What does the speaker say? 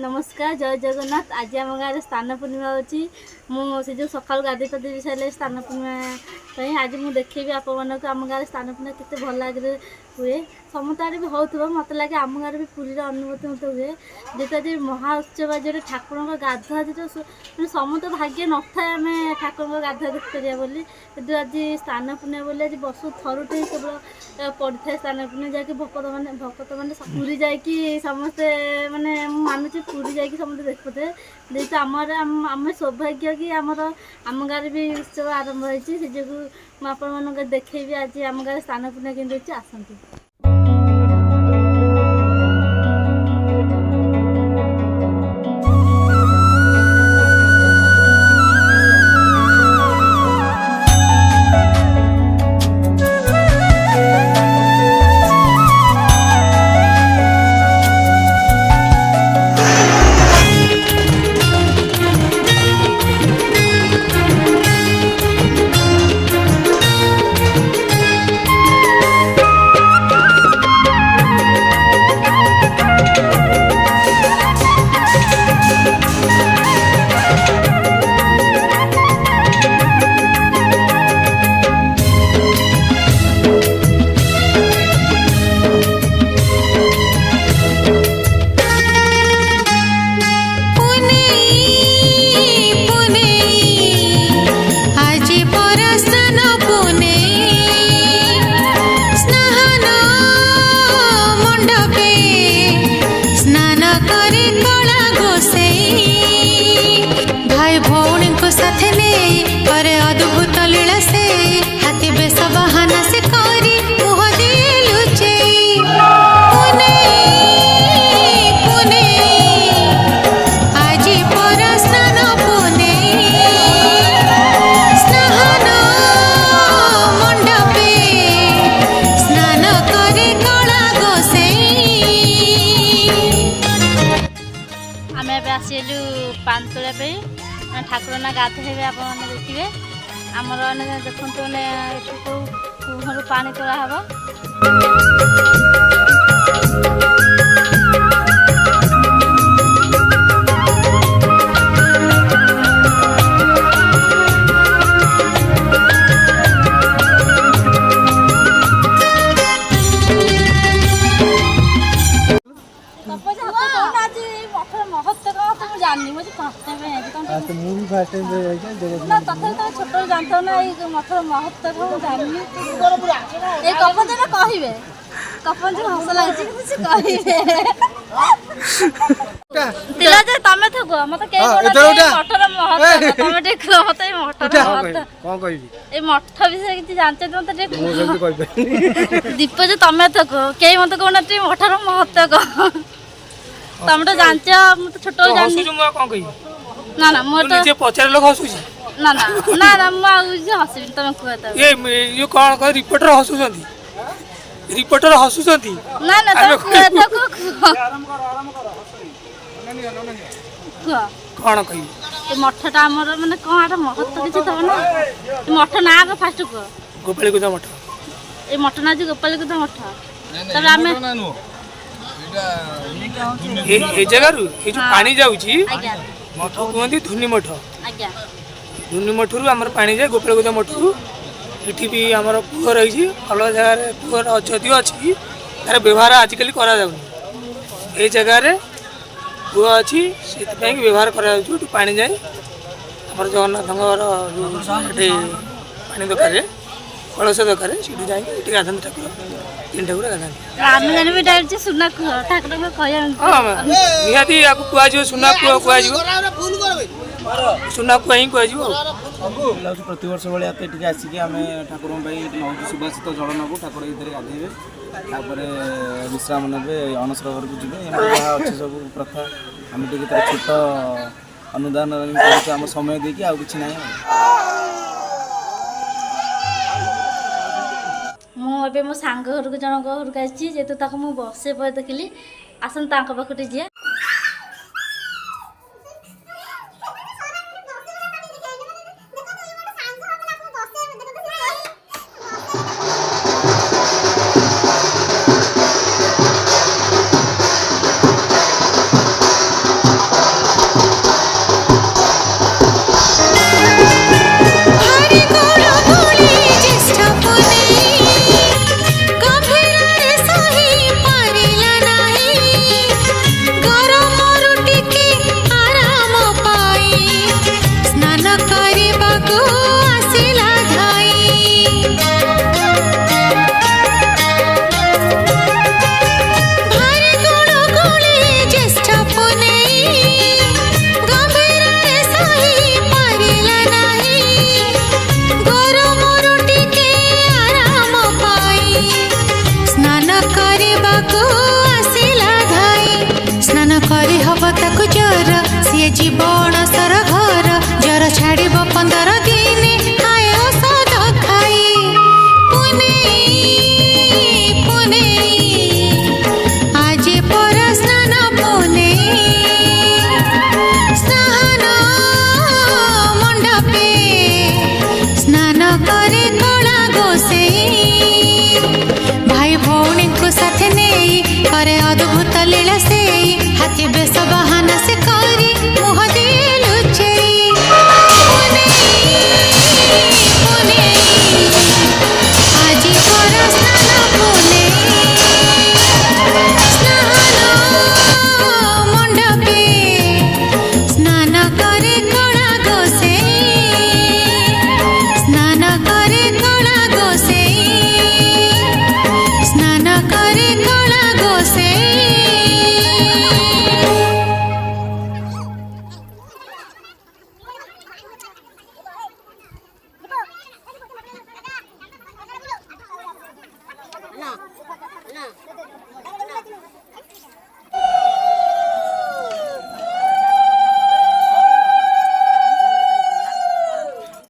नमस्कार जय जगन्नाथ। आज आम गाँव स्नान पूर्णिमा अच्छी मुझे जो सका गाधे पाधे सारे स्नान पूर्णिमा आज मुझे देखी आप आम गाँव स्नान पूर्णिमा केते भल लगे हुए समस्त आड़े भी हो मत लगे आम गाँव भी पुरीर अनुभूति मत हुए जेटा आज महा उत्सव जो ठाकुर गाधुआ जो समस्त भाग्य न था आम ठाकुर गाधुआ देखा बोली कि आज स्नान पूर्णिमा बोली आज वर्ष थरुटे केवल पड़ी था स्नान पूर्णिमा जैक भक्त मैंने पूरी जाकि समस्ते माने मानुचे पूरी जाकि समस्ते देखते जेहेतु आम सौभाग्य कि आमर आम गाँव भी उत्सव आरंभ होती से जो मुझे देखी आज आम गाँव स्नान पूर्णिमा केमती आसती। पांतुला ठाकुर ना गाधे आप देखिए आमर देखते मैंने पानी तोला हम छोट जानता ना मठर महत्व को जानी कहे कपन जो हस लगे तमें थको मत मठर महत्व तमें मत मठ विषय किसी जानते मत दीप जो तमें थको कई मत कहना मठर महत्व कह तुम तो जानच मत छोट जानी ना ना मोर तो पचार लोग हसुची ना ना ना ना मुझे हसबी तुम कहता ये कौन कह रिपोर्टर हसुचंती रिपोर्टर हसुचंती ना ना तुम कहता कौन कही ए मठटा हमर माने कोन महत्व किछि तब ना मठ ना आगे फास्ट को गोपाल गुदा मठ ए मठ ना जी गोपाल गुदा मठ तब आमे ए जगह रु ए जो पानी जाउची मठ कहते धुनी मठ धुनी मठरू आम पा जाए गोपालगोदा मठरू ये भी आमर कूह रही अलग जगार कूहर जदि अच्छी तार व्यवहार आजिकल करा जगह कूह अच्छी से व्यवहार करा जाए आम जगन्नाथ पानी दरकार कलश दरकार से जाए गाधे ठाकुर तीन ठाकुर गाधे सुना ठाकुर निहाती कह सुना कूह कह सुना कूह ही कह प्रति वर्ष भाई आसिक आम ठाकुर नौ सुभाषित जल नबू ठाकुर ये गाधेबे तापर विश्राम ने अणसरोवर को जी अच्छे सब प्रथा आम टे छोट अनुदान आम समय देखिए आउ कि ना मुझे मो सांग घर को जन घर को आई जेहतु मुझे बसे पर देखिली आसन पाखे जी জীবন সরগ